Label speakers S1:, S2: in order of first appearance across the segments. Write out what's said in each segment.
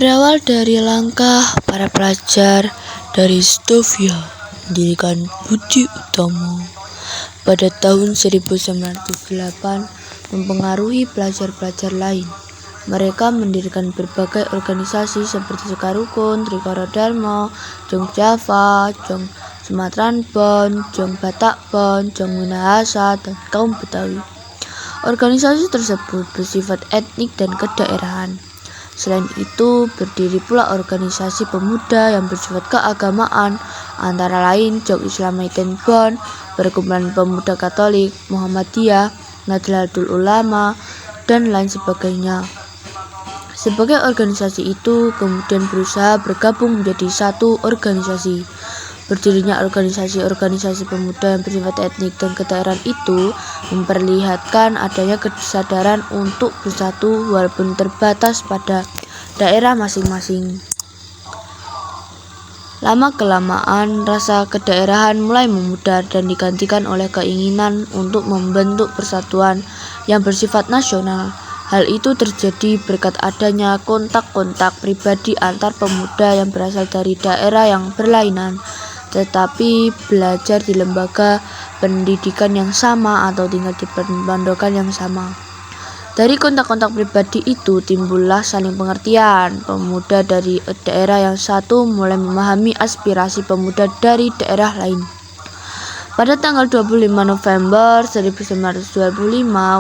S1: Berawal dari langkah para pelajar dari Stovia mendirikan Budi Utomo pada tahun 1908 mempengaruhi pelajar-pelajar lain. Mereka mendirikan berbagai organisasi seperti Sekarukun, Trikoro Dharma, Jong Java, Jong Sumatran Bon, Jong Batak Bon, Jong Minahasa, dan kaum Betawi. Organisasi tersebut bersifat etnik dan kedaerahan. Selain itu, berdiri pula organisasi pemuda yang bersifat keagamaan, antara lain Jong Islamitin Bon, Perkumpulan Pemuda Katolik, Muhammadiyah, Nahdlatul Ulama, dan lain sebagainya. Sebagai organisasi itu kemudian berusaha bergabung menjadi satu organisasi. Berdirinya organisasi-organisasi pemuda yang bersifat etnik dan kedaerahan itu memperlihatkan adanya kesadaran untuk bersatu walaupun terbatas pada daerah masing-masing. Lama-kelamaan, rasa kedaerahan mulai memudar dan digantikan oleh keinginan untuk membentuk persatuan yang bersifat nasional. Hal itu terjadi berkat adanya kontak-kontak pribadi antar pemuda yang berasal dari daerah yang berlainan, tetapi belajar di lembaga pendidikan yang sama atau tinggal di pendokan yang sama. Dari kontak-kontak pribadi itu timbullah saling pengertian. Pemuda dari daerah yang satu mulai memahami aspirasi pemuda dari daerah lain. Pada tanggal 25 November 1925,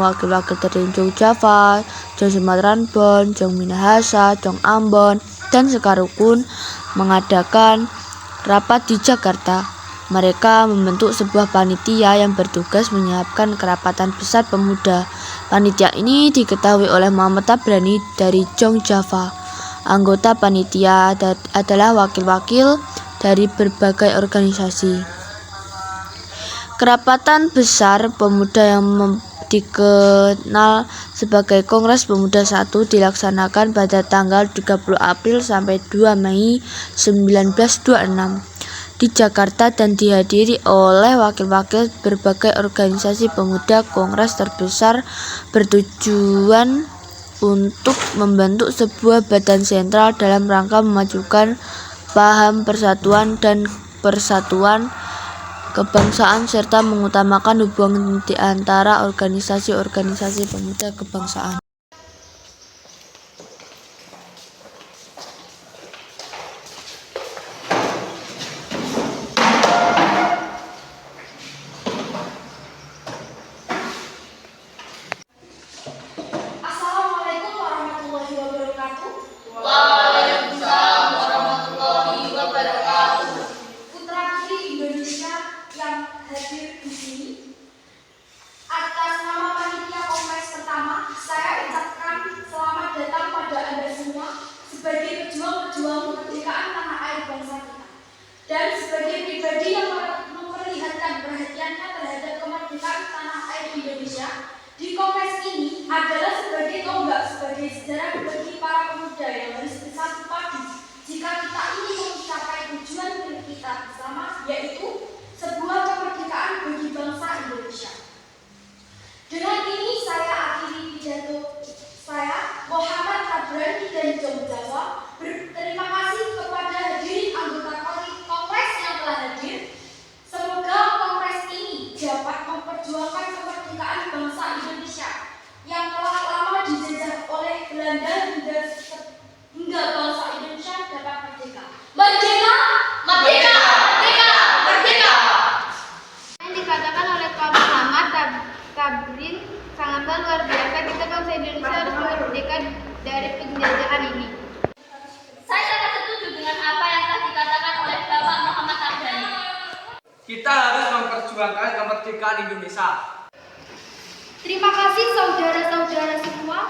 S1: wakil-wakil dari Jong Java, Jong Sumatran Bon, Jong Minahasa, Jong Ambon, dan Sekarukun mengadakan rapat di Jakarta. Mereka membentuk sebuah panitia yang bertugas menyiapkan kerapatan besar pemuda. Panitia ini diketahui oleh Muhammad Tabrani dari Jong Java. Anggota panitia adalah wakil-wakil dari berbagai organisasi. Kerapatan besar pemuda yang dikenal sebagai Kongres Pemuda I dilaksanakan pada tanggal 30 April sampai 2 Mei 1926 di Jakarta dan dihadiri oleh wakil-wakil berbagai organisasi pemuda. Kongres terbesar bertujuan untuk membentuk sebuah badan sentral dalam rangka memajukan paham persatuan dan persatuan kebangsaan serta mengutamakan hubungan di antara organisasi-organisasi pemuda kebangsaan.
S2: Assalamualaikum warahmatullahi wabarakatuh.
S3: Waalaikumsalam warahmatullahi wabarakatuh.
S2: Putra-putri Indonesia yang hadir di sini, atas nama panitia kongres pertama, saya ucapkan selamat datang pada Anda semua sebagai pejuang-pejuang kemerdekaan tanah air bangsa kita, dan sebagai pribadi yang memperlihatkan perhatiannya terhadap kemerdekaan tanah air Indonesia. Di kongres ini adalah sebagai tonggak, sebagai sejarah bagi para pemuda yang harus bersatu padu jika kita ingin mencapai tujuan kita bersama, yaitu sebuah kemerdekaan bagi bangsa Indonesia. Dengan ini saya akhiri pidato saya, Muhammad Tabrani dari Jong Java. Berterima kasih kepada hadirin anggota kongres yang telah hadir. Semoga kongres ini dapat memperjuangkan kemerdekaan bangsa Indonesia yang telah lama dijajah oleh Belanda hingga bangsa Indonesia dapat merdeka. Merdeka!
S3: Merdeka! Merdeka! Merdeka!
S4: Yang dikatakan oleh Pak Muhammad Tabrin sangatlah luar biasa. Kita bangsa Indonesia harus merdeka dari penjajahan ini.
S3: Saya sangat setuju dengan apa yang telah dikatakan oleh Bapak Muhammad Tabrani.
S5: Kita harus memperjuangkan kemerdekaan Indonesia.
S2: Terima kasih saudara-saudara semua.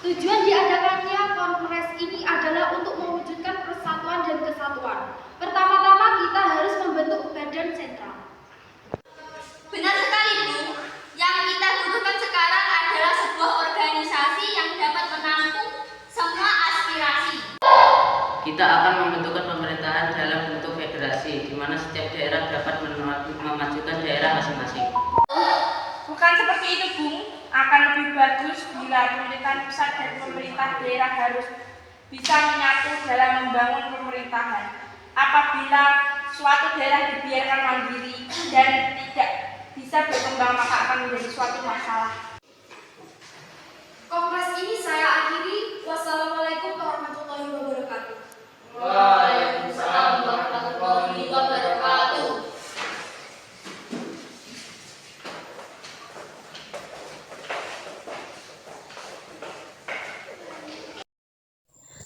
S2: Tujuan diadakannya kongres ini adalah untuk mewujudkan persatuan dan kesatuan. Pertama-tama kita harus membentuk badan sentral.
S3: Benar sekali, Bu. Yang kita butuhkan sekarang adalah sebuah organisasi yang dapat menampung semua aspirasi.
S6: Kita akan membentukkan pemerintahan dalam bentuk federasi, di mana setiap daerah dapat memajukan daerah masing-masing.
S7: Bukan seperti itu, Bung. Akan lebih bagus bila pemerintahan pusat dan pemerintah daerah harus bisa menyatu dalam membangun pemerintahan. Apabila suatu daerah dibiarkan mandiri dan tidak bisa berkembang, maka akan menjadi suatu masalah.
S2: Kongres ini saya akhiri. Wassalamualaikum warahmatullahi wabarakatuh.
S3: Waalaikumsalam warahmatullahi wabarakatuh.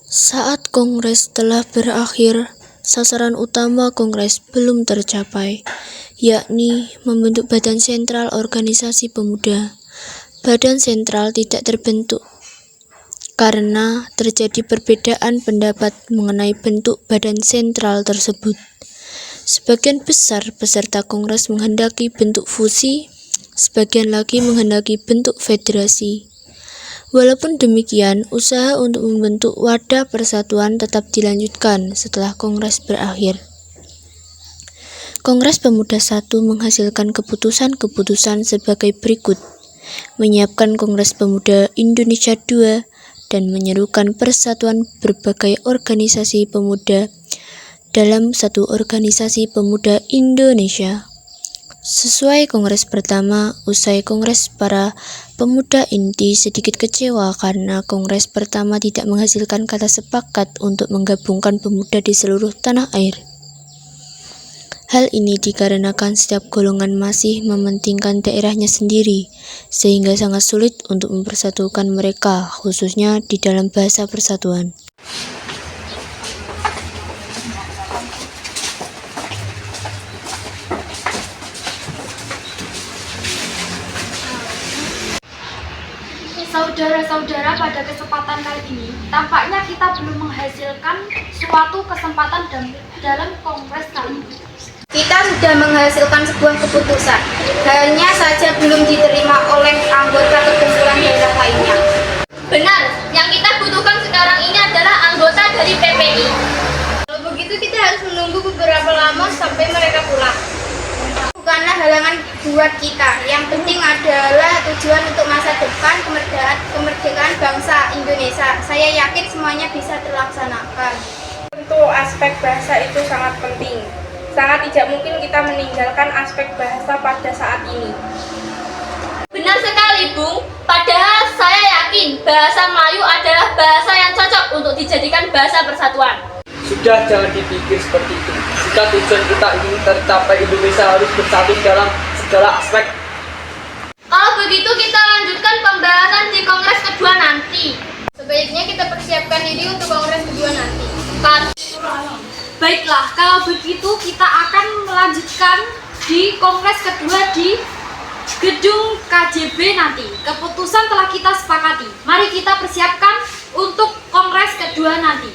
S1: Saat kongres telah berakhir, sasaran utama kongres belum tercapai, yakni membentuk Badan Sentral Organisasi Pemuda. Badan sentral tidak terbentuk karena terjadi perbedaan pendapat mengenai bentuk badan sentral tersebut. Sebagian besar peserta kongres menghendaki bentuk fusi, sebagian lagi menghendaki bentuk federasi. Walaupun demikian, usaha untuk membentuk wadah persatuan tetap dilanjutkan setelah kongres berakhir. Kongres Pemuda I menghasilkan keputusan-keputusan sebagai berikut: menyiapkan Kongres Pemuda Indonesia II dan menyerukan persatuan berbagai organisasi pemuda dalam satu organisasi pemuda Indonesia. Sesuai kongres pertama, usai kongres para pemuda inti sedikit kecewa karena kongres pertama tidak menghasilkan kata sepakat untuk menggabungkan pemuda di seluruh tanah air. Hal ini dikarenakan setiap golongan masih mementingkan daerahnya sendiri, sehingga sangat sulit untuk mempersatukan mereka, khususnya di dalam bahasa persatuan.
S2: Saudara-saudara, pada kesempatan kali ini, tampaknya kita belum menghasilkan suatu kesempatan dalam kongres kali ini.
S4: Kita sudah menghasilkan sebuah keputusan, hanya saja belum diterima oleh anggota kekumpulan daerah lainnya.
S3: Benar, yang kita butuhkan sekarang ini adalah anggota dari PPI.
S4: Kalau begitu kita harus menunggu beberapa lama sampai mereka pulang. Bukanlah halangan buat kita, yang penting adalah tujuan untuk masa depan kemerdekaan bangsa Indonesia. Saya yakin semuanya bisa terlaksanakan.
S7: Tentu aspek bahasa itu sangat penting. Sangat tidak mungkin kita meninggalkan aspek bahasa pada saat ini.
S3: Benar sekali, Bung. Padahal saya yakin bahasa Melayu adalah bahasa yang cocok untuk dijadikan bahasa persatuan.
S5: Sudah, jangan dipikir seperti itu. Jika tujuan kita ingin tercapai, Indonesia harus bersatu dalam segala aspek.
S3: Kalau begitu kita lanjutkan pembahasan di kongres kedua nanti.
S4: Sebaiknya kita persiapkan diri untuk kongres kedua nanti.
S2: Baiklah, kalau begitu kita akan melanjutkan di kongres kedua di gedung KJB nanti. Keputusan telah kita sepakati. Mari kita persiapkan untuk kongres kedua nanti.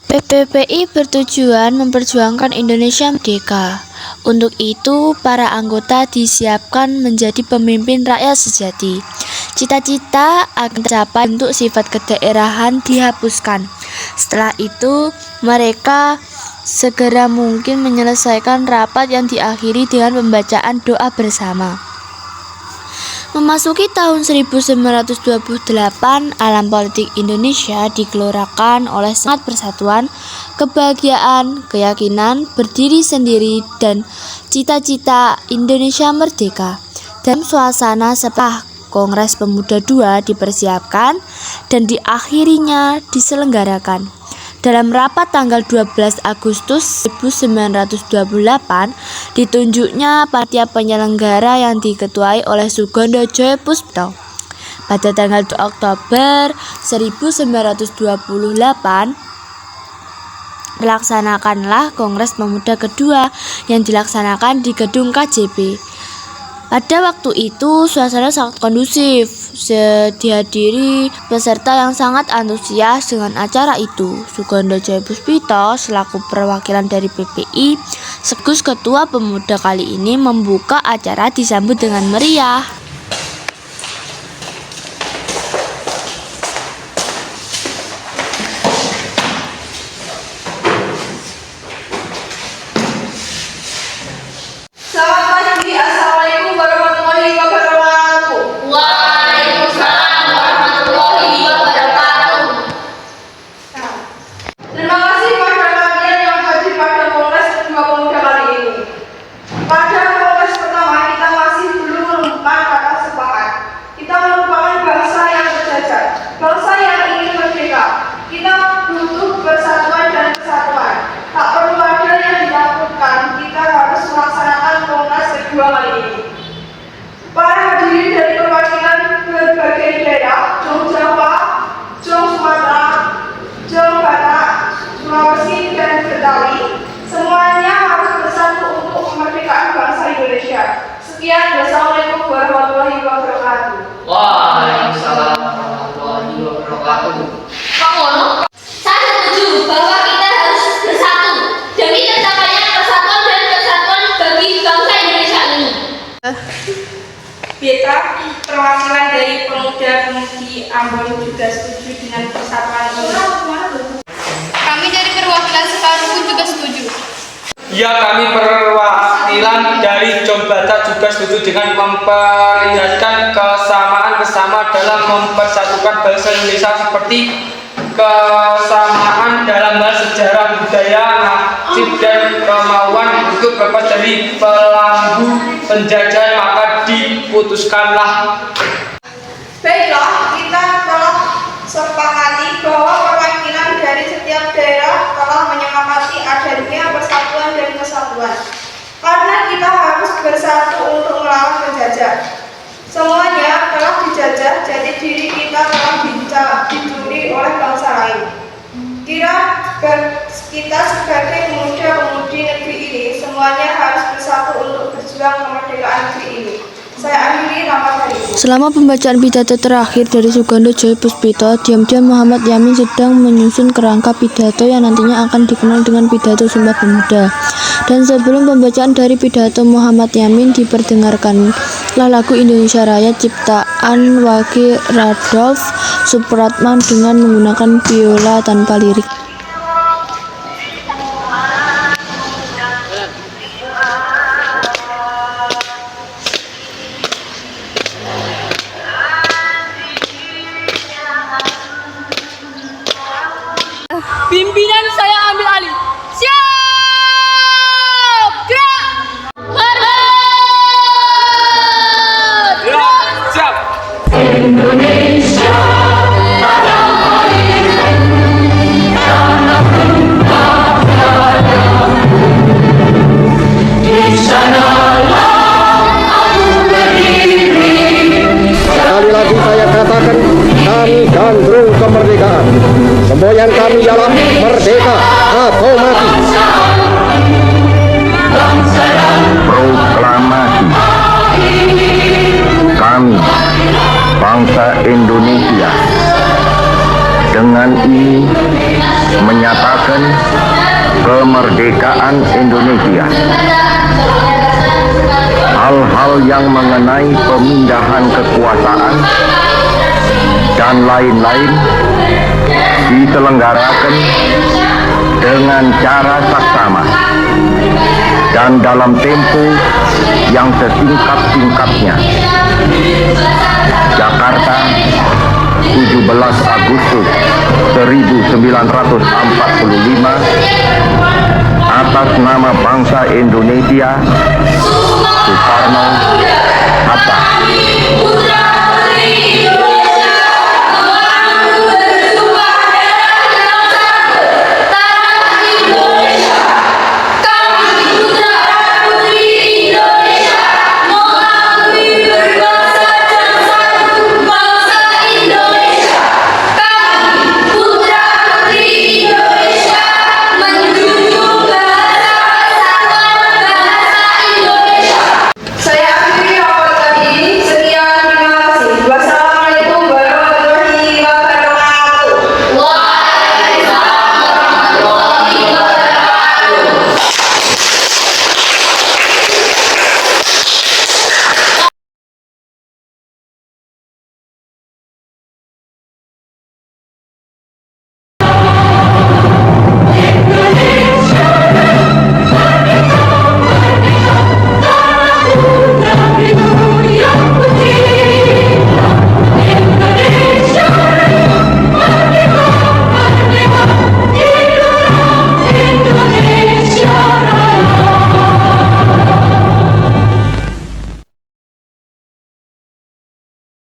S1: PPPI bertujuan memperjuangkan Indonesia merdeka. Untuk itu, para anggota disiapkan menjadi pemimpin rakyat sejati. Cita-cita akan tercapai untuk sifat kedaerahan dihapuskan. Setelah itu, mereka segera mungkin menyelesaikan rapat yang diakhiri dengan pembacaan doa bersama. Memasuki tahun 1928, alam politik Indonesia digelorakan oleh semangat persatuan, kebahagiaan, keyakinan, berdiri sendiri, dan cita-cita Indonesia merdeka. Dalam suasana setelah Kongres Pemuda II dipersiapkan dan diakhirinya diselenggarakan. Dalam rapat tanggal 12 Agustus 1928, ditunjuknya panitia penyelenggara yang diketuai oleh Sugondo Joyopuspito. Pada tanggal 2 Oktober 1928, dilaksanakanlah Kongres Pemuda kedua yang dilaksanakan di gedung KJB. Pada waktu itu suasana sangat kondusif, dihadiri peserta yang sangat antusias dengan acara itu. Sugondo Joyopuspito selaku perwakilan dari PPI, sekaligus ketua pemuda kali ini membuka acara disambut dengan meriah.
S7: perjuangan ini. Para hadirin dari perwakilan berbagai daerah, Jong Jawa, Jong Sumatera, Jong Batak, Sulawesi, dan Betawi, semuanya harus bersatu untuk kemerdekaan bangsa Indonesia. Sekian, wassalamualaikum warahmatullahi wabarakatuh.
S5: Waalaikumsalam warahmatullahi wabarakatuh.
S3: Pak Mono, saya setuju bahwa kita harus bersatu demi tercapainya persatuan dan kesatuan bagi bangsa Indonesia ini.
S7: Beta, perwakilan dari pemuda-pemudi Ambon juga setuju dengan persatuan ini.
S4: Kami dari perwakilan Sekarung juga setuju.
S5: Ya, kami perwakilan dari Jong Batak juga setuju dengan memperlihatkan kesamaan bersama dalam mempersatukan bangsa Indonesia seperti kesamaan dalam hal sejarah, budaya, nasib, dan kemauan untuk bebas dari belenggu penjajah, maka diputuskanlah.
S2: Baiklah, kita telah sepakati bahwa perwakilan dari setiap daerah telah menyepakati adanya persatuan dan kesatuan. Karena kita harus bersatu untuk melawan penjajah. Semuanya telah dijajah, jadi diri kita telah dicuri oleh bangsa lain. Kita sebagai pemuda-pemudi negeri ini semuanya harus bersatu untuk berjuang kemerdekaan negeri ini. Saya akhiri rapat hari ini.
S1: Selama pembacaan pidato terakhir dari Sugando Joyo Puspito, diam-diam Muhammad Yamin sedang menyusun kerangka pidato yang nantinya akan dikenal dengan pidato Sumpah Pemuda. Dan sebelum pembacaan dari pidato Muhammad Yamin, diperdengarkanlah lagu Indonesia Raya ciptaan Wage Radolf Supratman dengan menggunakan biola tanpa lirik.
S3: Pimpinan saya ambil alih. Siap! Gerak! Gerak!
S5: Siap.
S8: Sekali lagi saya katakan, kami gandrung kemerdekaan. Semboyan kami ialah merdeka atau mati. Proklamasi. Kami, bangsa Indonesia, dengan ini menyatakan kemerdekaan Indonesia. Hal-hal yang mengenai pemindahan kekuasaan dan lain-lain diselenggarakan dengan cara saksama dan dalam tempo yang sesingkat-singkatnya. Jakarta, 17 Agustus 1945, atas nama bangsa Indonesia